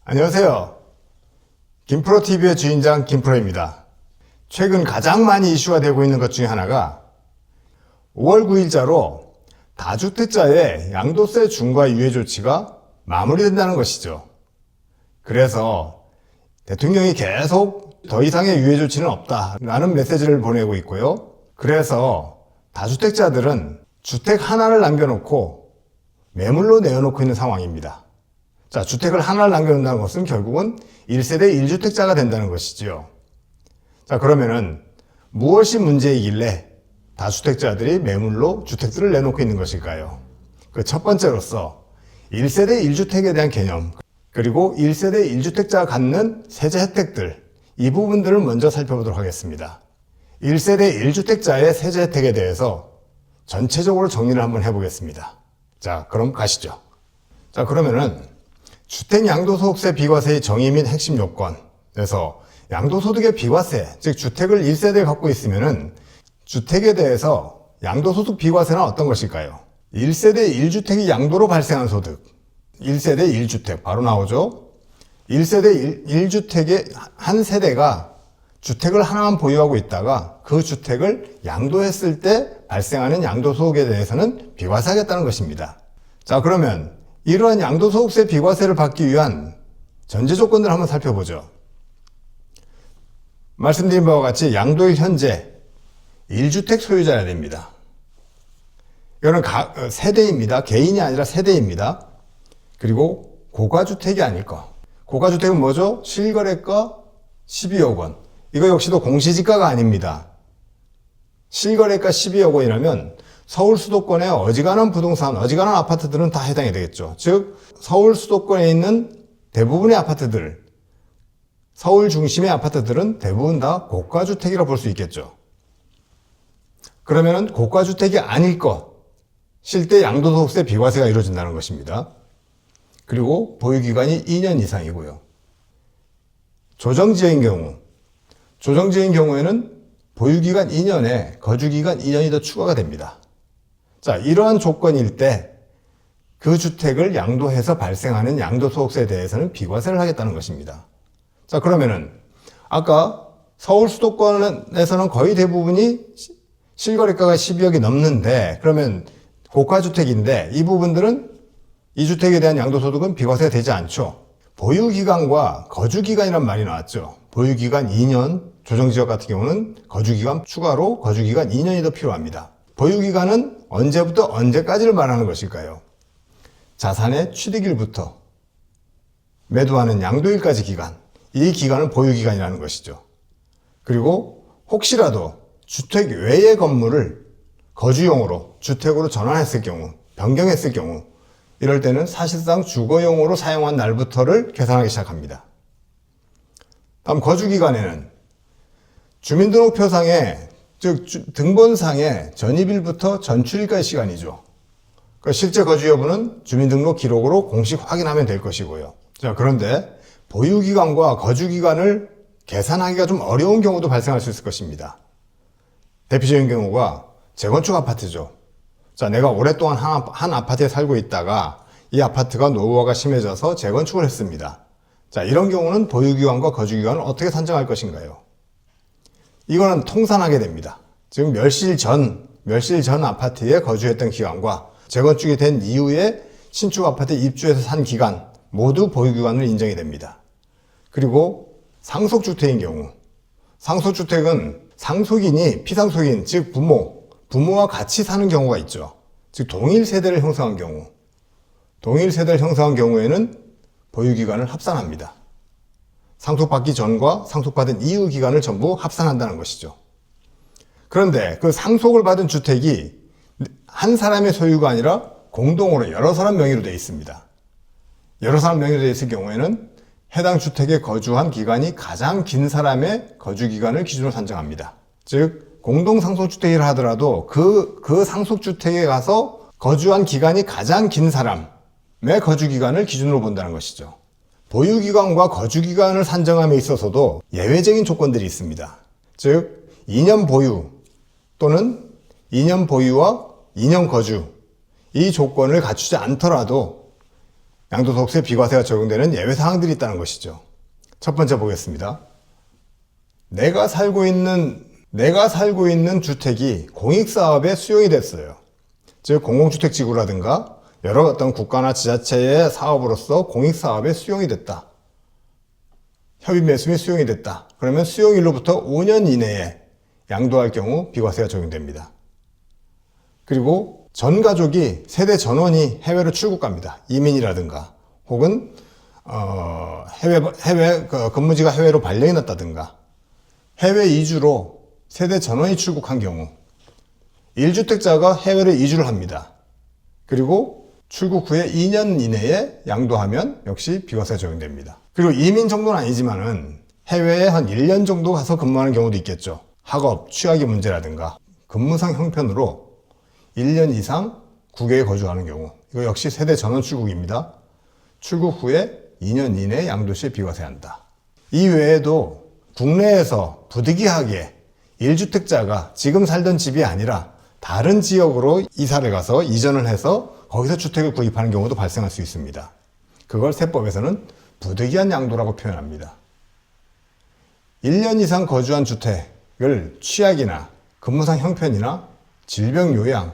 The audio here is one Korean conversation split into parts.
안녕하세요. 김프로TV의 주인장 김프로입니다. 최근 가장 많이 이슈가 되고 있는 것 중에 하나가 5월 9일자로 다주택자의 양도세 중과 유예 조치가 마무리된다는 것이죠. 그래서 대통령이 계속 더 이상의 유예 조치는 없다라는 메시지를 보내고 있고요. 그래서 다주택자들은 주택 하나를 남겨놓고 매물로 내어놓고 있는 상황입니다. 자, 주택을 하나를 남겨놓는다는 것은 결국은 1세대 1주택자가 된다는 것이죠. 자, 그러면은 무엇이 문제이길래 다주택자들이 매물로 주택들을 내놓고 있는 것일까요? 그 첫 번째로서 1세대 1주택에 대한 개념, 그리고 1세대 1주택자가 갖는 세제 혜택들, 이 부분들을 먼저 살펴보도록 하겠습니다. 1세대 1주택자의 세제 혜택에 대해서 전체적으로 정리를 한번 해보겠습니다. 자, 그럼 가시죠. 자, 그러면은 주택 양도소득세 비과세의 정의 및 핵심 요건, 그래서 양도소득의 비과세, 즉 주택을 1세대에 갖고 있으면은 주택에 대해서 양도소득 비과세는 어떤 것일까요? 1세대 1주택이 양도로 발생한 소득, 1세대 1주택 바로 나오죠. 1세대 1주택의 한 세대가 주택을 하나만 보유하고 있다가 그 주택을 양도했을 때 발생하는 양도소득에 대해서는 비과세하겠다는 것입니다. 자, 그러면 이러한 양도소득세 비과세를 받기 위한 전제 조건들을 한번 살펴보죠. 말씀드린 바와 같이 양도일 현재 1주택 소유자여야 됩니다. 이거는 세대입니다. 개인이 아니라 세대입니다. 그리고 고가주택이 아닐 거. 고가주택은 뭐죠? 실거래가 12억 원. 이거 역시도 공시지가가 아닙니다. 실거래가 12억 원이라면 서울 수도권의 어지간한 부동산, 어지간한 아파트들은 다 해당이 되겠죠. 즉 서울 수도권에 있는 대부분의 아파트들, 서울 중심의 아파트들은 대부분 다 고가주택이라고 볼 수 있겠죠. 그러면 고가주택이 아닐 것, 실제 양도소득세 비과세가 이루어진다는 것입니다. 그리고 보유기간이 2년 이상이고요. 조정지역인 경우에는 보유기간 2년에 거주기간 2년이 더 추가가 됩니다. 자, 이러한 조건일 때 그 주택을 양도해서 발생하는 양도소득세에 대해서는 비과세를 하겠다는 것입니다. 자, 그러면은 아까 서울 수도권에서는 거의 대부분이 실거래가가 12억이 넘는데, 그러면 고가주택인데 이 부분들은 이 주택에 대한 양도소득은 비과세가 되지 않죠. 보유기간과 거주기간이란 말이 나왔죠. 보유기간 2년, 조정지역 같은 경우는 거주기간 추가로 거주기간 2년이 더 필요합니다. 보유기간은 언제부터 언제까지를 말하는 것일까요? 자산의 취득일부터 매도하는 양도일까지 기간, 이 기간을 보유기간이라는 것이죠. 그리고 혹시라도 주택 외의 건물을 거주용으로, 주택으로 전환했을 경우, 변경했을 경우, 이럴 때는 사실상 주거용으로 사용한 날부터를 계산하기 시작합니다. 다음 거주기간에는 주민등록표상에, 즉 등본상의 전입일부터 전출일까지 시간이죠. 그러니까 실제 거주 여부는 주민등록 기록으로 공식 확인하면 될 것이고요. 자, 그런데 보유기간과 거주기간을 계산하기가 좀 어려운 경우도 발생할 수 있을 것입니다. 대표적인 경우가 재건축 아파트죠. 자, 내가 오랫동안 한 아파트에 살고 있다가 이 아파트가 노후화가 심해져서 재건축을 했습니다. 자, 이런 경우는 보유기간과 거주기간을 어떻게 산정할 것인가요? 이거는 통산하게 됩니다. 지금 멸실 전 아파트에 거주했던 기간과 재건축이 된 이후에 신축 아파트에 입주해서 산 기간 모두 보유기간으로 인정이 됩니다. 그리고 상속주택인 경우, 상속주택은 상속인이 피상속인, 즉 부모와 같이 사는 경우가 있죠. 즉 동일 세대를 형성한 경우에는 보유기간을 합산합니다. 상속받기 전과 상속받은 이후 기간을 전부 합산한다는 것이죠. 그런데 그 상속을 받은 주택이 한 사람의 소유가 아니라 공동으로 여러 사람 명의로 되어 있습니다. 여러 사람 명의로 되어 있을 경우에는 해당 주택에 거주한 기간이 가장 긴 사람의 거주기간을 기준으로 산정합니다. 즉 공동상속주택이라 하더라도 그 상속주택에 가서 거주한 기간이 가장 긴 사람의 거주기간을 기준으로 본다는 것이죠. 보유기간과 거주기간을 산정함에 있어서도 예외적인 조건들이 있습니다. 즉 2년 보유 또는 2년 보유와 2년 거주, 이 조건을 갖추지 않더라도 양도소득세 비과세가 적용되는 예외 사항들이 있다는 것이죠. 첫 번째 보겠습니다. 내가 살고 있는 주택이 공익사업에 수용이 됐어요. 즉 공공주택지구라든가 여러 어떤 국가나 지자체의 사업으로서 공익사업에 수용이 됐다. 협의매수 및 수용이 됐다. 그러면 수용일로부터 5년 이내에 양도할 경우 비과세가 적용됩니다. 그리고 전 가족이 세대 전원이 해외로 출국 갑니다. 이민이라든가 혹은 해외 근무지가 해외로 발령이 났다든가 해외 이주로 세대 전원이 출국한 경우 1주택자가 해외로 이주를 합니다. 그리고 출국 후에 2년 이내에 양도하면 역시 비과세가 적용됩니다. 그리고 이민 정도는 아니지만은 해외에 한 1년 정도 가서 근무하는 경우도 있겠죠. 학업, 취학의 문제라든가 근무상 형편으로 1년 이상 국외에 거주하는 경우 이거 역시 세대 전원 출국입니다. 출국 후에 2년 이내에 양도시에 비과세한다. 이 외에도 국내에서 부득이하게 1주택자가 지금 살던 집이 아니라 다른 지역으로 이사를 가서 이전을 해서 거기서 주택을 구입하는 경우도 발생할 수 있습니다. 그걸 세법에서는 부득이한 양도라고 표현합니다. 1년 이상 거주한 주택을 취약이나 근무상 형편이나 질병 요양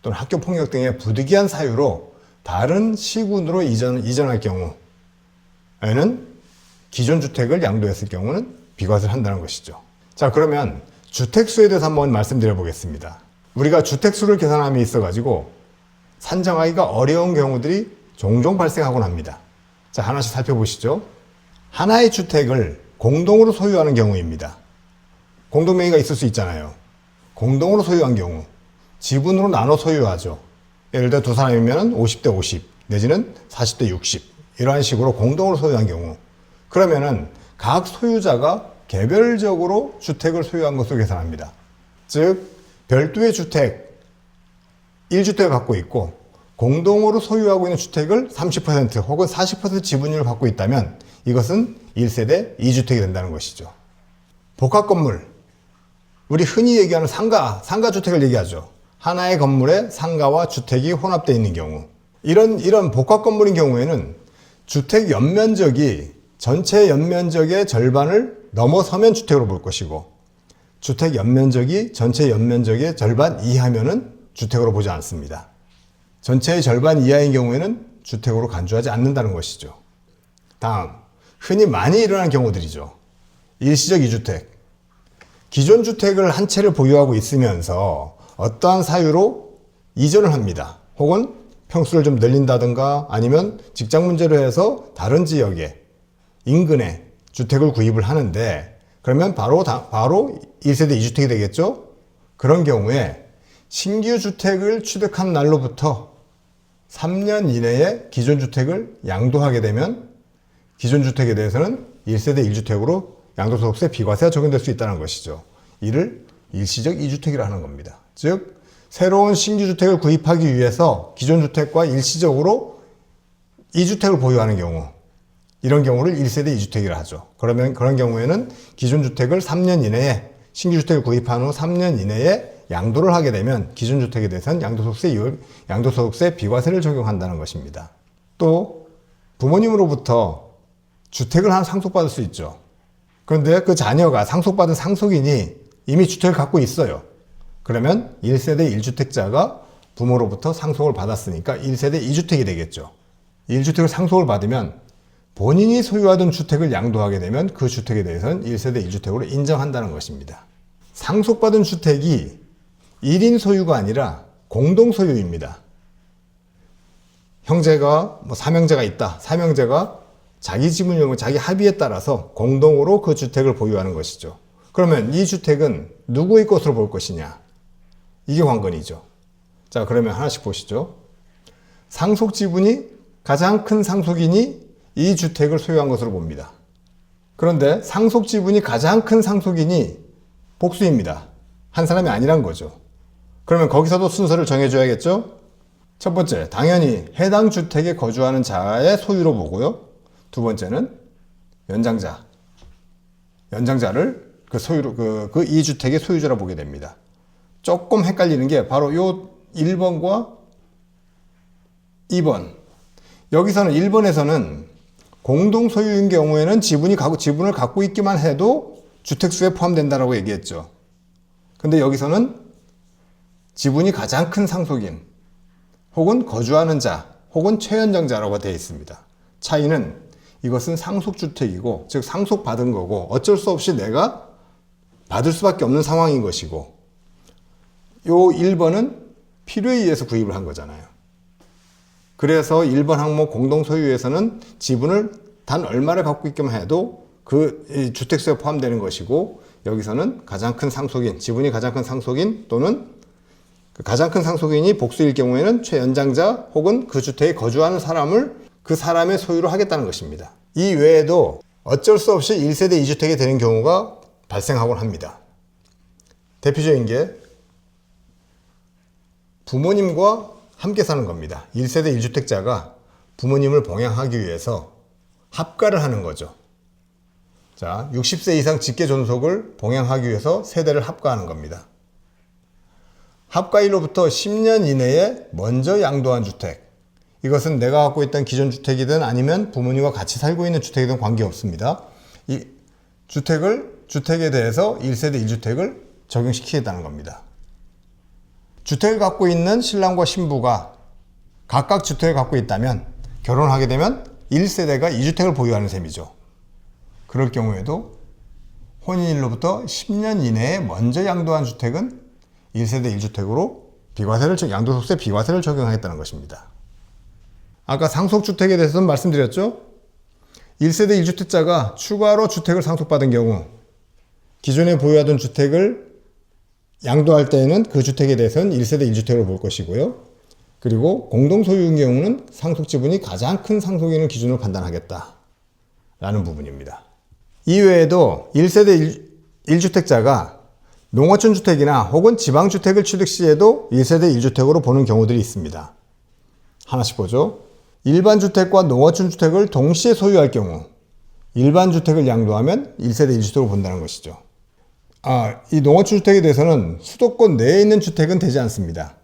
또는 학교 폭력 등의 부득이한 사유로 다른 시군으로 이전할 경우에는 기존 주택을 양도했을 경우는 비과세를 한다는 것이죠. 자, 그러면 주택수에 대해서 한번 말씀드려 보겠습니다. 우리가 주택수를 계산함에 있어가지고 산정하기가 어려운 경우들이 종종 발생하곤 합니다. 자, 하나씩 살펴보시죠. 하나의 주택을 공동으로 소유하는 경우입니다. 공동명의가 있을 수 있잖아요. 공동으로 소유한 경우 지분으로 나눠 소유하죠. 예를 들어 두 사람이면 50대 50 내지는 40대 60 이러한 식으로 공동으로 소유한 경우 그러면은 각 소유자가 개별적으로 주택을 소유한 것으로 계산합니다. 즉 별도의 주택 1주택을 갖고 있고 공동으로 소유하고 있는 주택을 30% 혹은 40% 지분율을 갖고 있다면 이것은 1세대 2주택이 된다는 것이죠. 복합건물, 우리 흔히 얘기하는 상가주택을 얘기하죠. 하나의 건물에 상가와 주택이 혼합되어 있는 경우 이런 복합건물인 경우에는 주택 연면적이 전체 연면적의 절반을 넘어서면 주택으로 볼 것이고 주택 연면적이 전체 연면적의 절반 이하면은 주택으로 보지 않습니다. 전체의 절반 이하인 경우에는 주택으로 간주하지 않는다는 것이죠. 다음, 흔히 많이 일어나는 경우들이죠. 일시적 이주택. 기존 주택을 한 채를 보유하고 있으면서 어떠한 사유로 이전을 합니다. 혹은 평수를 좀 늘린다든가 아니면 직장 문제로 해서 다른 지역에 인근에 주택을 구입을 하는데 그러면 바로 1세대 2주택이 되겠죠? 그런 경우에 신규 주택을 취득한 날로부터 3년 이내에 기존 주택을 양도하게 되면 기존 주택에 대해서는 1세대 1주택으로 양도소득세 비과세가 적용될 수 있다는 것이죠. 이를 일시적 2주택이라 하는 겁니다. 즉 새로운 신규 주택을 구입하기 위해서 기존 주택과 일시적으로 2주택을 보유하는 경우 이런 경우를 1세대 2주택이라 하죠. 그러면 그런 경우에는 기존 주택을 3년 이내에 신규 주택을 구입한 후 3년 이내에 양도를 하게 되면 기존 주택에 대해서는 양도소득세 비과세를 적용한다는 것입니다. 또 부모님으로부터 주택을 하나 상속받을 수 있죠. 그런데 그 자녀가 상속받은 상속인이 이미 주택을 갖고 있어요. 그러면 1세대 1주택자가 부모로부터 상속을 받았으니까 1세대 2주택이 되겠죠. 1주택을 상속을 받으면 본인이 소유하던 주택을 양도하게 되면 그 주택에 대해서는 1세대 1주택으로 인정한다는 것입니다. 상속받은 주택이 1인 소유가 아니라 공동 소유입니다. 형제가 삼형제가 있다. 삼형제가 자기 지분율, 자기 합의에 따라서 공동으로 그 주택을 보유하는 것이죠. 그러면 이 주택은 누구의 것으로 볼 것이냐? 이게 관건이죠. 자, 그러면 하나씩 보시죠. 상속 지분이 가장 큰 상속인이 이 주택을 소유한 것으로 봅니다. 그런데 상속 지분이 가장 큰 상속인이 복수입니다. 한 사람이 아니란 거죠. 그러면 거기서도 순서를 정해줘야겠죠? 첫 번째, 당연히 해당 주택에 거주하는 자의 소유로 보고요. 두 번째는 연장자를 그 소유로, 그 이 주택의 소유자로 보게 됩니다. 조금 헷갈리는 게 바로 요 1번과 2번. 여기서는 1번에서는 공동 소유인 경우에는 지분을 갖고 있기만 해도 주택수에 포함된다라고 얘기했죠. 근데 여기서는 지분이 가장 큰 상속인 혹은 거주하는 자 혹은 최연장자라고 되어 있습니다. 차이는 이것은 상속주택이고 즉 상속받은 거고 어쩔 수 없이 내가 받을 수밖에 없는 상황인 것이고 요 1번은 필요에 의해서 구입을 한 거잖아요. 그래서 1번 항목 공동소유에서는 지분을 단 얼마를 갖고 있기만 해도 그 주택수에 포함되는 것이고 여기서는 가장 큰 상속인, 지분이 가장 큰 상속인 또는 가장 큰 상속인이 복수일 경우에는 최연장자 혹은 그 주택에 거주하는 사람을 그 사람의 소유로 하겠다는 것입니다. 이 외에도 어쩔 수 없이 1세대 2주택이 되는 경우가 발생하곤 합니다. 대표적인 게 부모님과 함께 사는 겁니다. 1세대 1주택자가 부모님을 봉양하기 위해서 합가를 하는 거죠. 자, 60세 이상 직계 존속을 봉양하기 위해서 세대를 합가하는 겁니다. 합가일로부터 10년 이내에 먼저 양도한 주택. 이것은 내가 갖고 있던 기존 주택이든 아니면 부모님과 같이 살고 있는 주택이든 관계없습니다. 이 주택에 대해서 1세대 1주택을 적용시키겠다는 겁니다. 주택을 갖고 있는 신랑과 신부가 각각 주택을 갖고 있다면 결혼하게 되면 1세대가 2주택을 보유하는 셈이죠. 그럴 경우에도 혼인일로부터 10년 이내에 먼저 양도한 주택은 1세대 1주택으로 양도소득세 비과세를 적용하겠다는 것입니다. 아까 상속주택에 대해서는 말씀드렸죠? 1세대 1주택자가 추가로 주택을 상속받은 경우 기존에 보유하던 주택을 양도할 때에는 그 주택에 대해서는 1세대 1주택으로 볼 것이고요. 그리고 공동소유인 경우는 상속지분이 가장 큰 상속인을 기준으로 판단하겠다라는 부분입니다. 이외에도 1세대 1주택자가 농어촌 주택이나 혹은 지방주택을 취득 시에도 1세대 1주택으로 보는 경우들이 있습니다. 하나씩 보죠. 일반 주택과 농어촌 주택을 동시에 소유할 경우 일반 주택을 양도하면 1세대 1주택으로 본다는 것이죠. 이 농어촌 주택에 대해서는 수도권 내에 있는 주택은 되지 않습니다.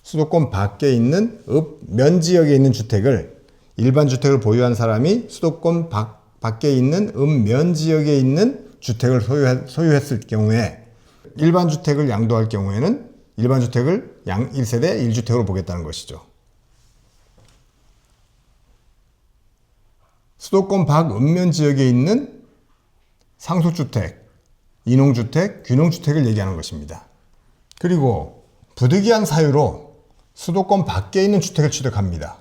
수도권 밖에 있는 면지역에 있는 주택을 일반 주택을 보유한 사람이 수도권 밖에 있는 면지역에 있는 주택을 소유했을 경우에 일반 주택을 양도할 경우에는 일반 주택을 1세대 1주택으로 보겠다는 것이죠. 수도권 밖 읍면 지역에 있는 상속주택, 인용주택, 귀농주택을 얘기하는 것입니다. 그리고 부득이한 사유로 수도권 밖에 있는 주택을 취득합니다.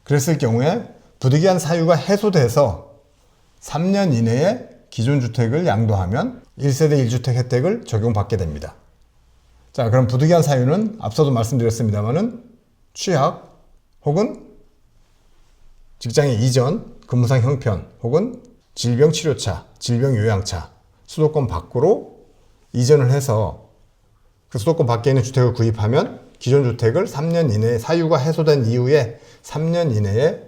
그랬을 경우에 부득이한 사유가 해소돼서 3년 이내에 기존 주택을 양도하면 1세대 1주택 혜택을 적용받게 됩니다. 자, 그럼 부득이한 사유는 앞서도 말씀드렸습니다만은 취약 혹은 직장의 이전, 근무상 형편 혹은 질병치료차, 질병요양차, 수도권 밖으로 이전을 해서 그 수도권 밖에 있는 주택을 구입하면 기존 주택을 3년 이내에 사유가 해소된 이후에 3년 이내에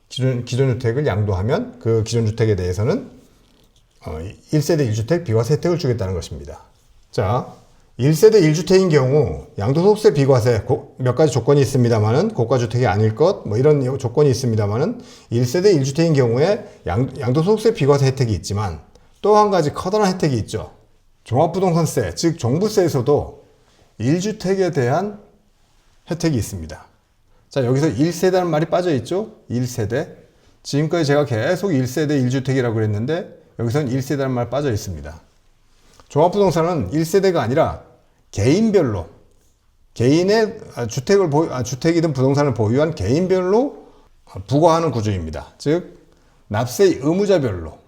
기존 주택을 양도하면 그 기존 주택에 대해서는 1세대 1주택 비과세 혜택을 주겠다는 것입니다. 자, 1세대 1주택인 경우 양도소득세 비과세 몇 가지 조건이 있습니다만은 고가주택이 아닐 것 이런 조건이 있습니다만은 1세대 1주택인 경우에 양도소득세 비과세 혜택이 있지만 또 한 가지 커다란 혜택이 있죠. 종합부동산세 즉 종부세에서도 1주택에 대한 혜택이 있습니다. 자, 여기서 1세대라는 말이 빠져 있죠. 1세대. 지금까지 제가 계속 1세대 1주택이라고 그랬는데 여기서는 1세대라는 말 빠져 있습니다. 종합부동산은 1세대가 아니라 개인별로 개인의 주택이든 부동산을 보유한 개인별로 부과하는 구조입니다. 즉 납세 의무자별로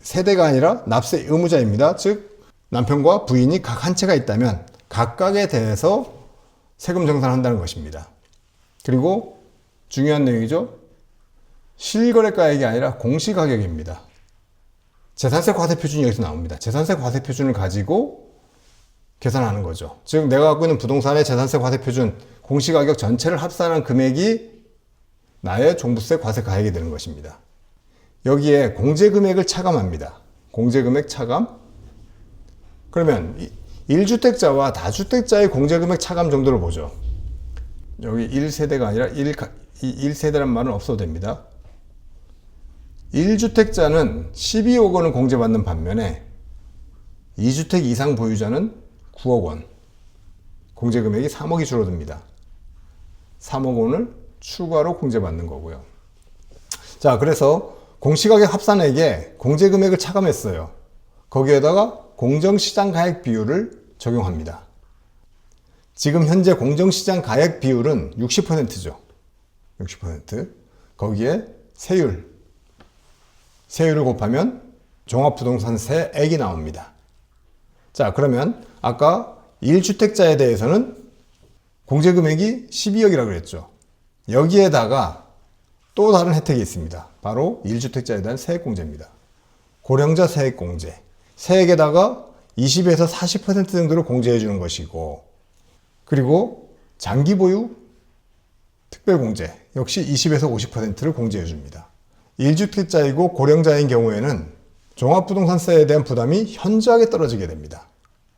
세대가 아니라 납세 의무자입니다. 즉 남편과 부인이 각 한 채가 있다면 각각에 대해서 세금 정산한다는 것입니다. 그리고 중요한 내용이죠. 실거래가액이 아니라 공시가격입니다. 재산세 과세표준이 여기서 나옵니다. 재산세 과세표준을 가지고 계산하는 거죠. 즉 내가 갖고 있는 부동산의 재산세 과세표준 공시가격 전체를 합산한 금액이 나의 종부세 과세가액이 되는 것입니다. 여기에 공제금액을 차감합니다. 공제금액 차감. 그러면 1주택자와 다주택자의 공제금액 차감 정도를 보죠. 여기 1세대가 아니라 이 1세대란 말은 없어도 됩니다. 1주택자는 12억 원을 공제받는 반면에 2주택 이상 보유자는 9억 원, 공제금액이 3억이 줄어듭니다. 3억 원을 추가로 공제받는 거고요. 자, 그래서 공시가격 합산액에 공제금액을 차감했어요. 거기에다가 공정시장 가액 비율을 적용합니다. 지금 현재 공정시장 가액 비율은 60%죠. 60%. 거기에 세율을 곱하면 종합부동산세액이 나옵니다. 자, 그러면 아까 1주택자에 대해서는 공제금액이 12억이라고 그랬죠. 여기에다가 또 다른 혜택이 있습니다. 바로 1주택자에 대한 세액공제입니다. 고령자 세액공제. 세액에다가 20에서 40% 정도를 공제해 주는 것이고, 그리고 장기보유 특별공제 역시 20에서 50%를 공제해 줍니다. 1주택자이고 고령자인 경우에는 종합부동산세에 대한 부담이 현저하게 떨어지게 됩니다.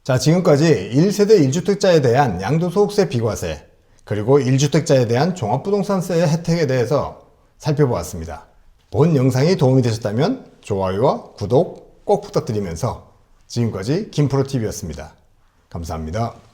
자, 지금까지 1세대 1주택자에 대한 양도소득세 비과세, 그리고 1주택자에 대한 종합부동산세의 혜택에 대해서 살펴보았습니다. 본 영상이 도움이 되셨다면 좋아요와 구독 꼭 부탁드리면서 지금까지 김프로TV였습니다. 감사합니다.